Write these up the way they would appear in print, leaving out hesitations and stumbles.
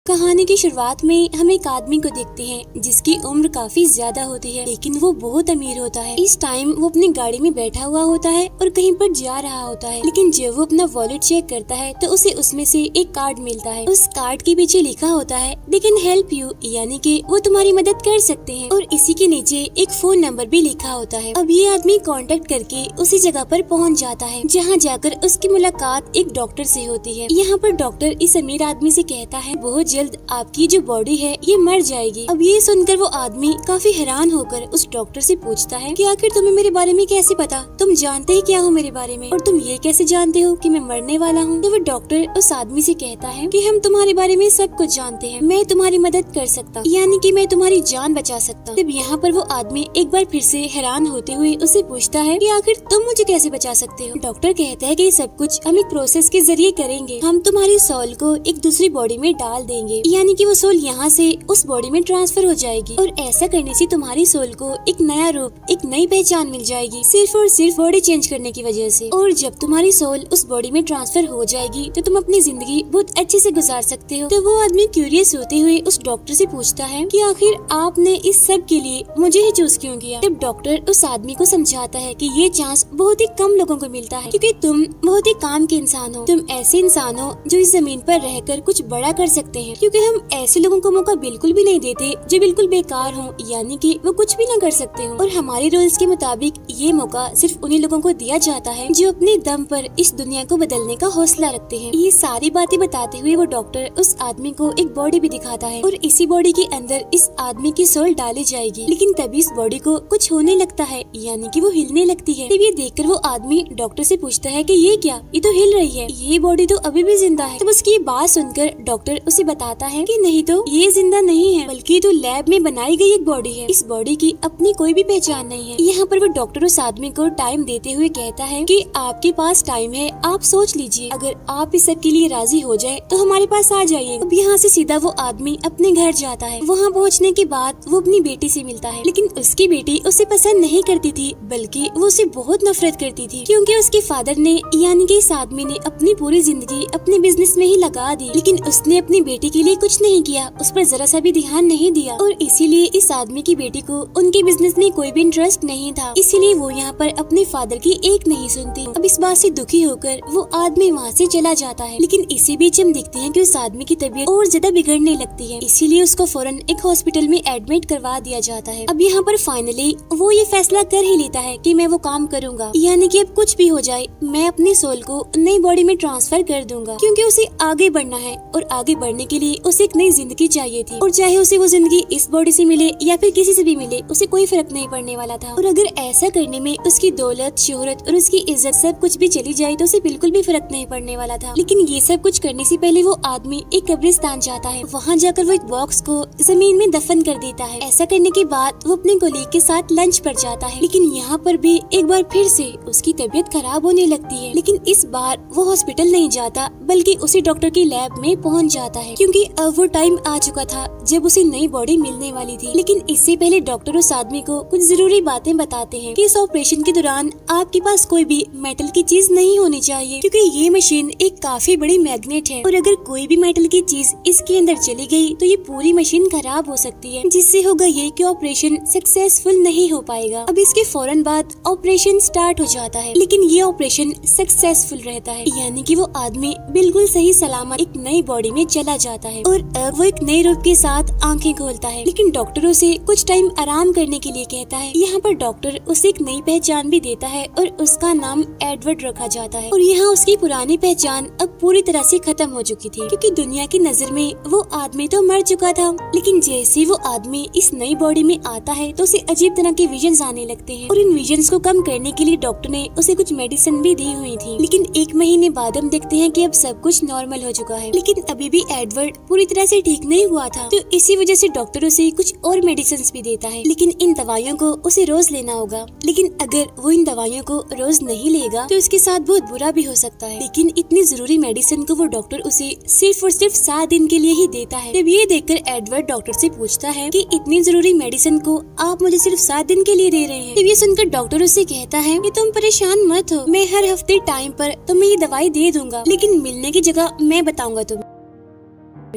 कहानी की शुरुआत में हम एक आदमी को देखते हैं जिसकी उम्र काफी ज्यादा होती है, लेकिन वो बहुत अमीर होता है। इस टाइम वो अपनी गाड़ी में बैठा हुआ होता है और कहीं पर जा रहा होता है, लेकिन जब वो अपना वॉलेट चेक करता है तो उसे उसमें से एक कार्ड मिलता है। उस कार्ड के पीछे लिखा होता है दे कैन हेल्प यू, यानी कि वो तुम्हारी मदद कर सकते हैं, और इसी के नीचे एक फोन नंबर भी लिखा होता है। अब ये आदमी कांटेक्ट करके उसी जगह पर पहुंच जाता है जहां जाकर उसकी मुलाकात एक डॉक्टर से होती है। यहाँ पर डॉक्टर इस अमीर आदमी से कहता है बहुत जल्द आपकी जो बॉडी है ये मर जाएगी। अब ये सुनकर वो आदमी काफी हैरान होकर उस डॉक्टर से पूछता है कि आखिर तुम्हें मेरे बारे में कैसे पता, तुम जानते ही क्या हो मेरे बारे में, और तुम ये कैसे जानते हो कि मैं मरने वाला हूँ। तो वो डॉक्टर उस आदमी से कहता है कि हम तुम्हारे बारे में सब कुछ जानते हैं, मैं तुम्हारी मदद कर सकता हूँ, यानी कि मैं तुम्हारी जान बचा सकता हूँ। तब यहाँ पर वो आदमी एक बार फिर से हैरान होते हुए उसे पूछता है कि आखिर तुम मुझे कैसे बचा सकते हो। डॉक्टर कहता है कि सब कुछ हम एक प्रोसेस के जरिए करेंगे, हम तुम्हारी सोल को एक दूसरी बॉडी में डाल देंगे, यानी कि वो सोल यहाँ से उस बॉडी में ट्रांसफर हो जाएगी, और ऐसा करने से तुम्हारी सोल को एक नया रूप, एक नई पहचान मिल जाएगी, सिर्फ और सिर्फ बॉडी चेंज करने की वजह से। और जब तुम्हारी सोल उस बॉडी में ट्रांसफर हो जाएगी तो तुम अपनी जिंदगी बहुत अच्छे से गुजार सकते हो। तो वो आदमी क्यूरियस होते हुए उस डॉक्टर से पूछता है कि आखिर आपने इस सब के लिए मुझे ही चूज क्यों किया। तब डॉक्टर उस आदमी को समझाता है कि ये चांस बहुत ही कम लोगों को मिलता है, क्योंकि तुम बहुत ही काम के इंसान हो, तुम ऐसे इंसान हो जो इस जमीन पर रहकर कुछ बड़ा कर सकते हैं, क्योंकि हम ऐसे लोगों को मौका बिल्कुल भी नहीं देते जो बिल्कुल बेकार हो, यानी कि वो कुछ भी ना कर सकते हो। और हमारे रूल्स के मुताबिक ये मौका सिर्फ उन्हीं लोगों को दिया जाता है जो अपने दम पर इस दुनिया को बदलने का हौसला रखते हैं। ये सारी बातें बताते हुए वो डॉक्टर उस आदमी को एक बॉडी भी दिखाता है, और इसी बॉडी के अंदर इस आदमी की सोल डाली जाएगी। लेकिन तभी इस बॉडी को कुछ होने लगता है, यानी कि वो हिलने लगती है। तब ये देखकर वो आदमी डॉक्टर से पूछता है कि ये क्या, ये तो हिल रही है, ये बॉडी तो अभी भी जिंदा है। तब उसकी ये बात सुनकर डॉक्टर उसे बताता है कि नहीं, तो ये जिंदा नहीं है, बल्कि तो लैब में बनाई गई एक बॉडी है, इस बॉडी की अपनी कोई भी पहचान नहीं है। यहाँ पर वो डॉक्टर उस आदमी को टाइम देते हुए कहता है कि आपके पास टाइम है, आप सोच लीजिए, अगर आप इस सब के लिए राजी हो जाए तो हमारे पास आ जाइए। अब यहाँ से सीधा वो आदमी अपने घर जाता है। वहाँ पहुँचने के बाद वो अपनी बेटी से मिलता है, लेकिन उसकी बेटी उसे पसंद नहीं करती थी, बल्कि वो उसे बहुत नफरत करती थी, क्योंकि उसके फादर ने यानी कि इस आदमी ने अपनी पूरी जिंदगी अपने बिजनेस में ही लगा दी, लेकिन उसने अपनी बेटी के लिए कुछ नहीं किया, उस पर जरा सा भी ध्यान नहीं दिया, और इसीलिए इस आदमी की बेटी को उनके बिजनेस में कोई भी इंटरेस्ट नहीं था, इसीलिए वो यहाँ पर अपने फादर की एक नहीं सुनती। अब इस बात से दुखी होकर वो आदमी वहाँ से चला जाता है, लेकिन इसी बीच हम देखते हैं कि उस आदमी की तबीयत और ज्यादा बिगड़ने लगती है, इसीलिए उसको फौरन एक हॉस्पिटल में एडमिट करवा दिया जाता है। अब यहाँ पर फाइनली वो ये फैसला कर ही लेता है कि मैं वो काम करूंगा, यानी कि अब कुछ भी हो जाए मैं अपनी सोल को नई बॉडी में ट्रांसफर कर दूंगा, क्योंकि उसे आगे बढ़ना है, और आगे बढ़ने के लिए उसे एक नई जिंदगी चाहिए थी, और चाहे उसे वो जिंदगी इस बॉडी से मिले या फिर किसी से भी मिले, उसे कोई फर्क नहीं पड़ने वाला था। और अगर ऐसा करने में उसकी दौलत, शोहरत और उसकी इज्जत सब कुछ भी चली जाए तो उसे बिल्कुल भी फर्क नहीं पड़ने वाला था। लेकिन ये सब कुछ करने से पहले वो आदमी एक कब्रिस्तान जाता है, वहाँ जाकर वो एक बॉक्स को जमीन में दफन कर देता है। ऐसा करने के बाद वो अपने कोलीग के साथ लंच पर जाता है, लेकिन यहाँ पर भी एक बार फिर से उसकी तबीयत खराब होने लगती है, लेकिन इस बार वो हॉस्पिटल नहीं जाता बल्कि उसी डॉक्टर की लैब में पहुँच जाता है, क्योंकि अब वो टाइम आ चुका था जब उसे नई बॉडी मिलने वाली थी। लेकिन इससे पहले डॉक्टर उस आदमी को कुछ जरूरी बातें बताते हैं कि इस ऑपरेशन के दौरान आपके पास कोई भी मेटल की चीज नहीं होनी चाहिए, क्योंकि ये मशीन एक काफी बड़ी मैग्नेट है, और अगर कोई भी मेटल की चीज इसके अंदर चली गई तो ये पूरी मशीन खराब हो सकती है, जिससे होगा ये कि ऑपरेशन सक्सेसफुल नहीं हो पाएगा। अब इसके फौरन बाद ऑपरेशन स्टार्ट हो जाता है, लेकिन ये ऑपरेशन सक्सेसफुल रहता है, यानी कि वो आदमी बिल्कुल सही सलामत एक नई बॉडी में चला जाता है, और अब वो एक नए रूप के साथ आंखें खोलता है। लेकिन डॉक्टर उसे कुछ टाइम आराम करने के लिए कहता है। यहाँ पर डॉक्टर उसे एक नई पहचान भी देता है, और उसका नाम एडवर्ड रखा जाता है। और यहाँ उसकी पुरानी पहचान अब पूरी तरह से खत्म हो चुकी थी, क्योंकि दुनिया की नजर में वो आदमी तो मर चुका था, लेकिन जैसे वो आदमी इस नई बॉडी में आता है तो उसे अजीब तरह के विजन्स आने लगते हैं, और इन विजन्स को कम करने के लिए डॉक्टर ने उसे कुछ मेडिसिन भी दी हुई थी। लेकिन एक महीने बाद हम देखते हैं कि अब सब कुछ नॉर्मल हो चुका है, लेकिन अभी भी एडवर्ड पूरी तरह से ठीक नहीं हुआ था, तो इसी वजह से डॉक्टर उसे कुछ और मेडिसिन भी देता है, लेकिन इन दवाइयों को उसे रोज लेना होगा। लेकिन अगर वो इन दवाइयों को रोज नहीं लेगा तो उसके साथ बहुत बुरा भी हो सकता है। लेकिन इतनी जरूरी मेडिसिन को वो डॉक्टर उसे सिर्फ और सिर्फ 7 दिन के लिए ही देता है। तब ये देखकर एडवर्ड डॉक्टर से पूछता है कि इतनी जरूरी मेडिसिन को आप मुझे सिर्फ 7 दिन के लिए दे रहे हैं। तब ये सुनकर डॉक्टर उससे कहता है कि तुम परेशान मत हो, मैं हर हफ्ते टाइम पर तुम्हें ये दवाई दे दूंगा, लेकिन मिलने की जगह मैं बताऊंगा तुम्हें।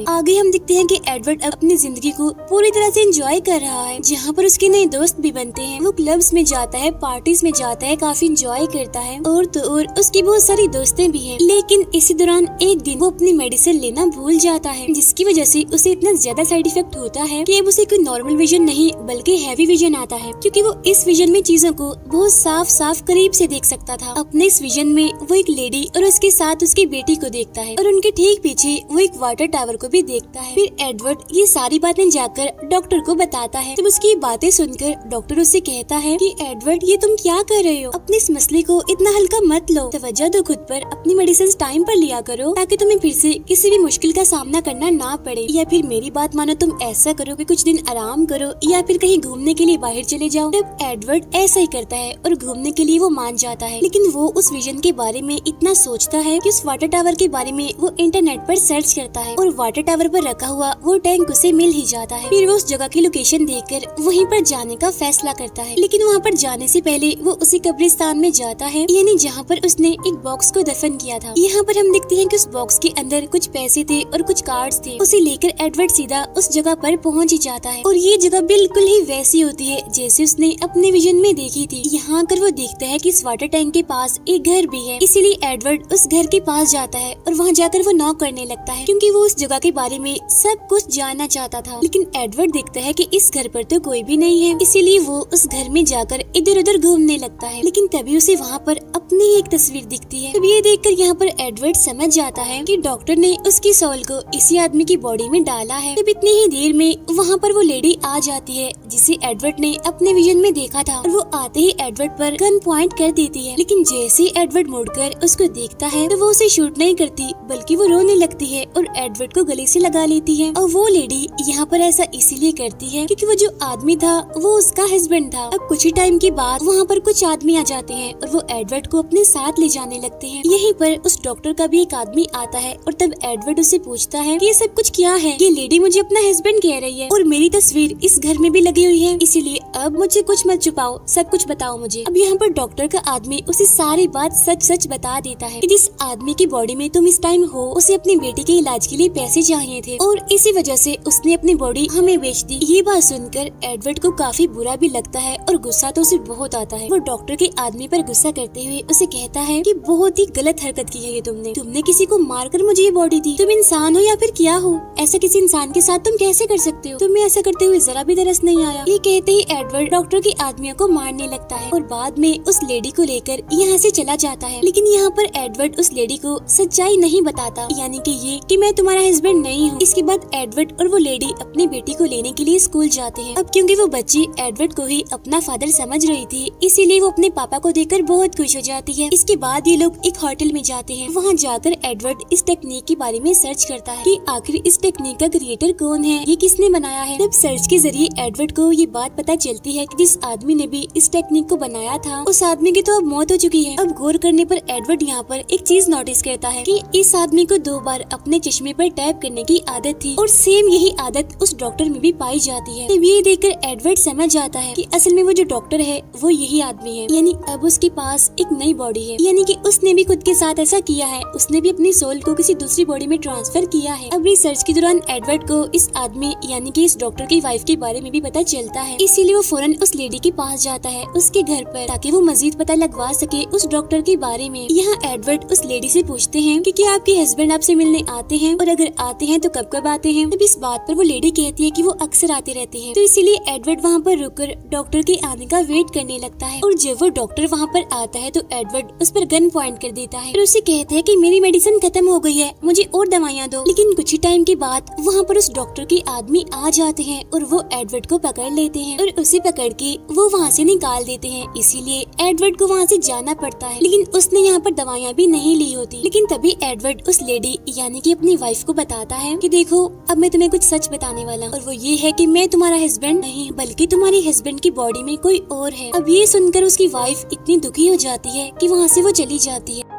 पे। आगे हम देखते हैं कि एडवर्ड अपनी जिंदगी को पूरी तरह से एंजॉय कर रहा है, जहाँ पर उसके नए दोस्त भी बनते हैं। वो क्लब्स में जाता है, पार्टीज में जाता है, काफी एंजॉय करता है और तो और उसकी बहुत सारी दोस्तें भी हैं। लेकिन इसी दौरान एक दिन वो अपनी मेडिसिन लेना भूल जाता है, जिसकी वजह से उसे इतना ज्यादा साइड इफेक्ट होता है कि अब उसे कोई नॉर्मल विजन नहीं बल्कि हैवी विजन आता है, क्योंकि वो इस विजन में चीजों को बहुत साफ साफ करीब से देख सकता था। अपने इस विजन में वो एक लेडी और उसके साथ उसकी बेटी को देखता है और उनके ठीक पीछे वो एक वाटर टावर को भी देखता है। फिर एडवर्ड ये सारी बातें जाकर डॉक्टर को बताता है। जब उसकी बातें सुनकर डॉक्टर उससे कहता है कि एडवर्ड ये तुम क्या कर रहे हो, अपने इस मसले को इतना हल्का मत लो, तवज्जो दो खुद पर, अपनी मेडिसिन टाइम पर लिया करो ताकि तुम्हें फिर से किसी भी मुश्किल का सामना करना ना पड़े। या फिर मेरी बात मानो, तुम ऐसा करो कि कुछ दिन आराम करो या फिर कहीं घूमने के लिए बाहर चले जाओ। तब एडवर्ड ऐसा ही करता है और घूमने के लिए वो मान जाता है। लेकिन वो उस विजन के बारे में इतना सोचता है कि उस वाटर टावर के बारे में वो इंटरनेट पर सर्च करता है और वाटर टावर पर रखा हुआ वो टैंक उसे मिल ही जाता है। फिर वो उस जगह की लोकेशन देखकर वहीं पर जाने का फैसला करता है। लेकिन वहाँ पर जाने से पहले वो उसी कब्रिस्तान में जाता है, यानी जहाँ पर उसने एक बॉक्स को दफन किया था। यहाँ पर हम देखते हैं कि उस बॉक्स के अंदर कुछ पैसे थे और कुछ कार्ड्स थे। उसे लेकर एडवर्ड सीधा उस जगह पर पहुँच ही जाता है और ये जगह बिल्कुल ही वैसी होती है जैसे उसने अपने विजन में देखी थी। यहाँ आकर वो देखता है कि इस वाटर टैंक के पास एक घर भी है, इसीलिए एडवर्ड उस घर के पास जाता है और वहाँ जाकर वो नॉक करने लगता है, क्योंकि वो उस जगह के बारे में सब कुछ जानना चाहता था। लेकिन एडवर्ड देखता है कि इस घर पर तो कोई भी नहीं है, इसीलिए वो उस घर में जाकर इधर उधर घूमने लगता है। लेकिन तभी उसे वहाँ पर अपनी एक तस्वीर दिखती है। तब ये देखकर यहाँ पर एडवर्ड समझ जाता है कि डॉक्टर ने उसकी सोल को इसी आदमी की बॉडी में डाला है। तब इतनी ही देर में वहाँ पर वो लेडी आ जाती है जिसे एडवर्ड ने अपने विजन में देखा था और वो आते ही एडवर्ड पर गन पॉइंट कर देती है। लेकिन जैसे एडवर्ड मुड़कर उसको देखता है तो वो उसे शूट नहीं करती बल्कि वो रोने लगती है और एडवर्ड को गले से लगा लेती है। और वो लेडी यहाँ पर ऐसा इसीलिए करती है क्योंकि वो जो आदमी था वो उसका हस्बैंड था। अब कुछ ही टाइम के बाद वहाँ पर कुछ आदमी आ जाते हैं और वो एडवर्ड को अपने साथ ले जाने लगते हैं। यहीं पर उस डॉक्टर का भी एक आदमी आता है और तब एडवर्ड उससे पूछता है कि ये सब कुछ क्या है। ये लेडी मुझे अपना हस्बैंड कह रही है और मेरी तस्वीर इस घर में भी लगी हुई है, इसीलिए अब मुझे कुछ मत छुपाओ, सब कुछ बताओ मुझे। अब यहाँ पर डॉक्टर का आदमी उसे सारी बात सच सच बता देता है कि जिस आदमी की बॉडी में तुम इस टाइम हो उसे अपनी बेटी के इलाज के लिए पैसे चाहिए थे और इसी वजह से उसने अपनी बॉडी हमें बेच दी। ये बात सुनकर एडवर्ड को काफी बुरा भी लगता है और गुस्सा तो उसे बहुत आता है। वो डॉक्टर के आदमी पर गुस्सा करते हुए उसे कहता है कि बहुत ही गलत हरकत की है ये तुमने किसी को मारकर मुझे ये बॉडी दी। तुम इंसान हो या फिर क्या हो? ऐसा किसी इंसान के साथ तुम कैसे कर सकते हो? तुम्हें ऐसा करते हुए जरा भी तरस नहीं आया? ये कहते ही एडवर्ड डॉक्टर के आदमियों को मारने लगता है और बाद में उस लेडी को लेकर यहाँ से चला जाता है। लेकिन यहाँ पर एडवर्ड उस लेडी को सच्चाई नहीं बताता, यानी कि ये कि मैं तुम्हारा हस्बैंड नहीं हूँ। इसके बाद एडवर्ड और वो लेडी अपनी बेटी को लेने के लिए स्कूल जाते हैं। अब क्योंकि वो बच्ची एडवर्ड को ही अपना फादर समझ रही थी, इसीलिए वो अपने पापा को देखकर बहुत खुश हो जाती है। इसके बाद ये लोग एक होटल में जाते हैं। वहाँ जाकर एडवर्ड इस टेक्निक के बारे में सर्च करता है कि आखिर इस टेक्निक का क्रिएटर कौन है, ये किसने बनाया है। तब सर्च के जरिए एडवर्ड को ये बात पता चलती है कि जिस आदमी ने भी इस टेक्निक को बनाया था उस आदमी की तो अब मौत हो चुकी है। अब गौर करने पर एडवर्ड यहाँ पर एक चीज नोटिस करता है कि इस आदमी को 2 बार अपने चश्मे पर टैप करने की आदत थी और सेम यही आदत उस डॉक्टर में भी पाई जाती है। तब ये देखकर एडवर्ड समझ जाता है कि असल में वो जो डॉक्टर है वो यही आदमी है, यानी अब उसके पास एक नई बॉडी है, यानी कि उसने भी खुद के साथ ऐसा किया है, उसने भी अपनी सोल को किसी दूसरी बॉडी में ट्रांसफर किया है। अब रिसर्च के दौरान एडवर्ड को इस आदमी यानी कि इस डॉक्टर की वाइफ के बारे में भी पता चलता है, इसीलिए वो फौरन उस लेडी के पास जाता है उसके घर पर ताकि वो मजीद पता लगवा सके उस डॉक्टर के बारे में। यहाँ एडवर्ड उस लेडी से पूछते हैं कि क्या आपके हस्बैंड आपसे मिलने आते हैं और अगर आते हैं तो कब कब आते हैं। तब इस बात पर वो लेडी कहती है कि वो अक्सर आते रहते हैं। तो इसीलिए एडवर्ड वहाँ पर रुककर डॉक्टर के आने का वेट करने लगता है और जब वो डॉक्टर वहाँ पर आता है तो एडवर्ड उस पर गन पॉइंट कर देता है और उसे कहते हैं कि मेरी मेडिसिन खत्म हो गई है, मुझे और दवाइयाँ दो। लेकिन कुछ ही टाइम के बाद वहाँ पर उस डॉक्टर के आदमी आ जाते हैं और वो एडवर्ड को पकड़ लेते हैं और उसे पकड़ के वो वहाँ से निकाल देते हैं। इसीलिए एडवर्ड को वहाँ से जाना पड़ता है, लेकिन उसने यहाँ पर दवाइयाँ भी नहीं ली होती। लेकिन तभी एडवर्ड उस लेडी यानी कि अपनी वाइफ को बताता है कि देखो अब मैं तुम्हें कुछ सच बताने वाला हूँ और वो ये है कि मैं तुम्हारा हस्बैंड नहीं बल्कि तुम्हारे हस्बैंड की बॉडी में कोई और है। अब ये सुनकर उसकी वाइफ इतनी दुखी हो जाती है कि वहाँ से वो चली जाती है।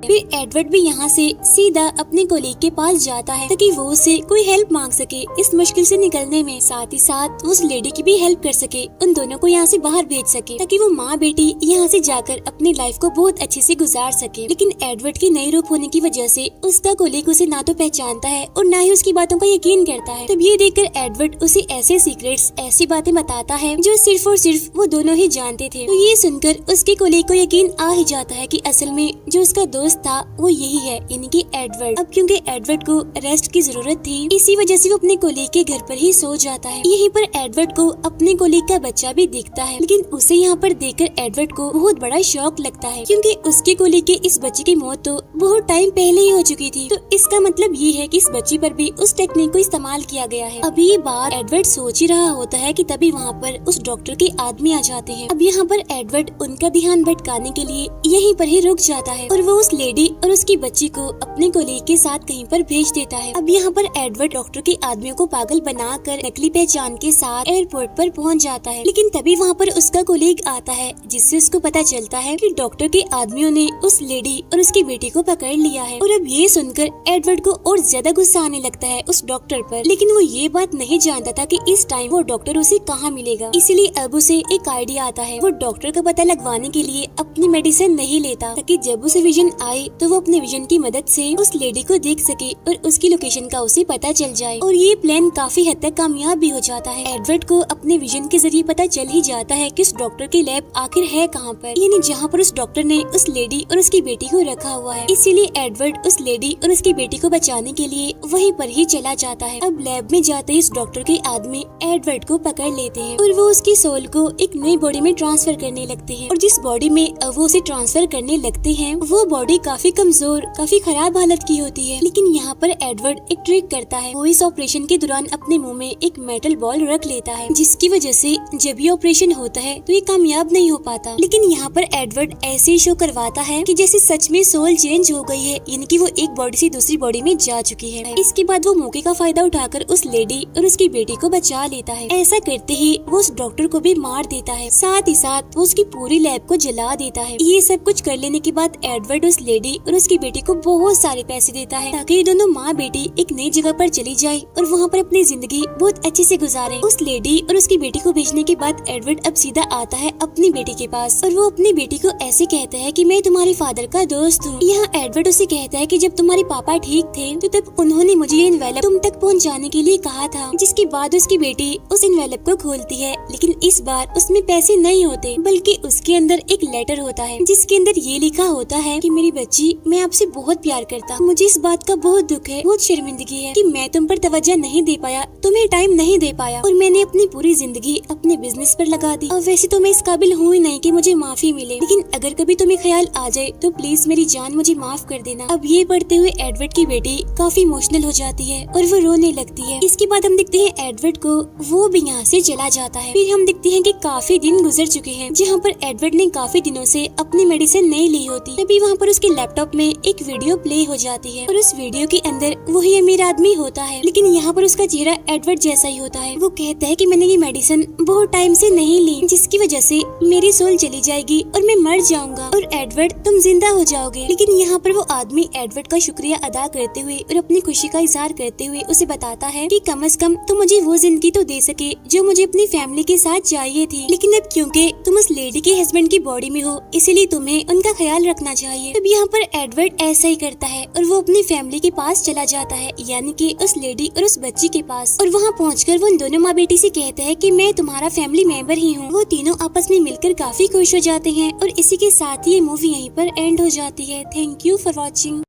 है। फिर एडवर्ड भी यहाँ से सीधा अपने कोलीग के पास जाता है ताकि वो उसे कोई हेल्प मांग सके इस मुश्किल से निकलने में, साथ ही साथ उस लेडी की भी हेल्प कर सके, उन दोनों को यहाँ से बाहर भेज सके ताकि वो माँ बेटी यहाँ से जाकर अपनी लाइफ को बहुत अच्छे से गुजार सके। लेकिन एडवर्ड की नई रूप होने की वजह से उसका कोलीग उसे ना तो पहचानता है और ना ही उसकी बातों का यकीन करता है। तब ये देखकर एडवर्ड उसे ऐसे सीक्रेट्स, ऐसी बातें बताता है जो सिर्फ और सिर्फ वो दोनों ही जानते थे। तो ये सुनकर उसके कोलीग को यकीन आ ही जाता है कि असल में जो उसका दोस्त था वो यही है, यानी कि एडवर्ड। अब क्योंकि एडवर्ड को रेस्ट की जरूरत थी, इसी वजह से वो अपने कोलीग के घर पर ही सो जाता है। यहीं पर एडवर्ड को अपने कोलीग का बच्चा भी दिखता है, लेकिन उसे यहाँ पर देखकर एडवर्ड को बहुत बड़ा शॉक लगता है क्योंकि उसके कोलीग के इस बच्चे की मौत तो बहुत टाइम पहले ही हो चुकी थी। तो इसका मतलब ये है कि इस बच्चे पर भी उस टेक्निक को इस्तेमाल किया गया है। अभी ये बात एडवर्ड सोच ही रहा होता है कि तभी वहाँ पर उस डॉक्टर के आदमी आ जाते हैं। अब यहाँ पर एडवर्ड उनका ध्यान भटकाने के लिए यहीं पर ही रुक जाता है और वो उस लेडी और उसकी बच्ची को अपने कोलीग के साथ कहीं पर भेज देता है। अब यहाँ पर एडवर्ड डॉक्टर के आदमियों को पागल बनाकर नकली पहचान के साथ एयरपोर्ट पर पहुँच जाता है, लेकिन तभी वहाँ पर उसका कोलीग आता है जिससे उसको पता चलता है कि डॉक्टर के आदमियों ने उस लेडी और उसकी बेटी को पकड़ लिया है। और अब ये सुनकर एडवर्ड को और ज्यादा गुस्सा आने लगता है उस डॉक्टर पर, लेकिन वो ये बात नहीं जानता था कि इस टाइम वो डॉक्टर उसे कहाँ मिलेगा। इसीलिए अब उसे एक आइडिया आता है, वो डॉक्टर का पता लगवाने के लिए अपनी मेडिसिन नहीं लेता ताकि जब उसे विजन आए तो वो अपने विजन की मदद से उस लेडी को देख सके और उसकी लोकेशन का उसे पता चल जाए। और ये प्लान काफी हद तक कामयाब भी हो जाता है। एडवर्ड को अपने विजन के जरिए पता चल ही जाता है कि उस डॉक्टर की लैब आखिर है कहाँ पर, यानी जहाँ पर उस डॉक्टर ने उस लेडी और उसकी बेटी को रखा हुआ है। इसीलिए एडवर्ड उस लेडी और उसकी बेटी को बचाने के लिए वहीं पर ही चला जाता है। अब लैब में जाते ही उस डॉक्टर के आदमी एडवर्ड को पकड़ लेते हैं और वो उसकी सोल को एक नई बॉडी में ट्रांसफर करने लगते हैं। और जिस बॉडी में वो उसे ट्रांसफर करने लगते हैं वो बॉडी काफी कमजोर, काफी खराब हालत की होती है। लेकिन यहाँ पर एडवर्ड एक ट्रिक करता है, वो इस ऑपरेशन के दौरान अपने मुंह में एक मेटल बॉल रख लेता है, जिसकी वजह से जब ये ऑपरेशन होता है तो ये कामयाब नहीं हो पाता। लेकिन यहाँ पर एडवर्ड ऐसे ही शो करवाता है कि जैसे सच में सोल चेंज हो गई है, यानी कि वो एक बॉडी से दूसरी बॉडी में जा चुकी है। इसके बाद वो मौके का फायदा उठाकर उस लेडी और उसकी बेटी को बचा लेता है। ऐसा करते ही वो उस डॉक्टर को भी मार देता है, साथ ही साथ वो उसकी पूरी लैब को जला देता है। ये सब कुछ कर लेने के बाद एडवर्ड उस लेडी और उसकी बेटी को बहुत सारे पैसे देता है ताकि ये दोनों माँ बेटी एक नई जगह पर चली जाए और वहाँ पर अपनी जिंदगी बहुत अच्छे से गुजारे। उस लेडी और उसकी बेटी को भेजने के बाद एडवर्ड अब सीधा आता है अपनी बेटी के पास और वो अपनी बेटी को ऐसे कहता है कि मैं तुम्हारे फादर का दोस्त हूँ। यहाँ एडवर्ड उसे कहता है कि जब तुम्हारे पापा ठीक थे तो तब उन्होंने मुझे ये एनवेलप तुम तक पहुँचाने के लिए कहा था। जिसके बाद उसकी बेटी उस एनवेलप को खोलती है, लेकिन इस बार उसमें पैसे नहीं होते बल्कि उसके अंदर एक लेटर होता है जिसके अंदर ये लिखा होता है कि मेरी बच्ची, मैं आपसे बहुत प्यार करता हूँ। मुझे इस बात का बहुत दुख है, बहुत शर्मिंदगी है कि मैं तुम पर तवज्जो नहीं दे पाया, तुम्हें टाइम नहीं दे पाया और मैंने अपनी पूरी जिंदगी अपने बिजनेस पर लगा दी। और वैसे तो मैं इस काबिल हूँ ही नहीं कि मुझे माफी मिले, लेकिन अगर कभी तुम्हें ख्याल आ जाए तो प्लीज मेरी जान मुझे माफ कर देना। अब ये पढ़ते हुए एडवर्ड की बेटी काफी इमोशनल हो जाती है और वो रोने लगती है। इसके बाद हम देखते हैं एडवर्ड को, वो भी यहाँ से चला जाता है। फिर हम देखते हैं कि काफी दिन गुजर चुके हैं जहाँ पर एडवर्ड ने काफी दिनों से अपनी मेडिसिन नहीं ली होती। तभी वहाँ पर उसके लैपटॉप में एक वीडियो प्ले हो जाती है और उस वीडियो के अंदर वही अमीर आदमी होता है, लेकिन यहाँ पर उसका चेहरा एडवर्ड जैसा ही होता है। वो कहता है कि मैंने ये मेडिसिन बहुत टाइम से नहीं ली, जिसकी वजह से मेरी सोल चली जाएगी और मैं मर जाऊंगा और एडवर्ड तुम जिंदा हो जाओगे। लेकिन यहाँ पर वो आदमी एडवर्ड का शुक्रिया अदा करते हुए और अपनी खुशी का इजहार करते हुए उसे बताता है कि कम से कम तुम मुझे वो जिंदगी तो दे सके जो मुझे अपनी फैमिली के साथ चाहिए थी, लेकिन अब क्योंकि तुम उस लेडी के हस्बैंड की बॉडी में हो इसलिए तुम्हें उनका ख्याल रखना चाहिए। तब यहाँ पर एडवर्ड ऐसा ही करता है और वो अपनी फैमिली के पास चला जाता है, यानी कि उस लेडी और उस बच्ची के पास। और वहाँ पहुँचकर वो उन दोनों माँ बेटी से कहता है कि मैं तुम्हारा फैमिली मेंबर ही हूँ। वो तीनों आपस में मिलकर काफी खुश हो जाते हैं और इसी के साथ ये मूवी यहीं पर एंड हो जाती है। Thank you for watching.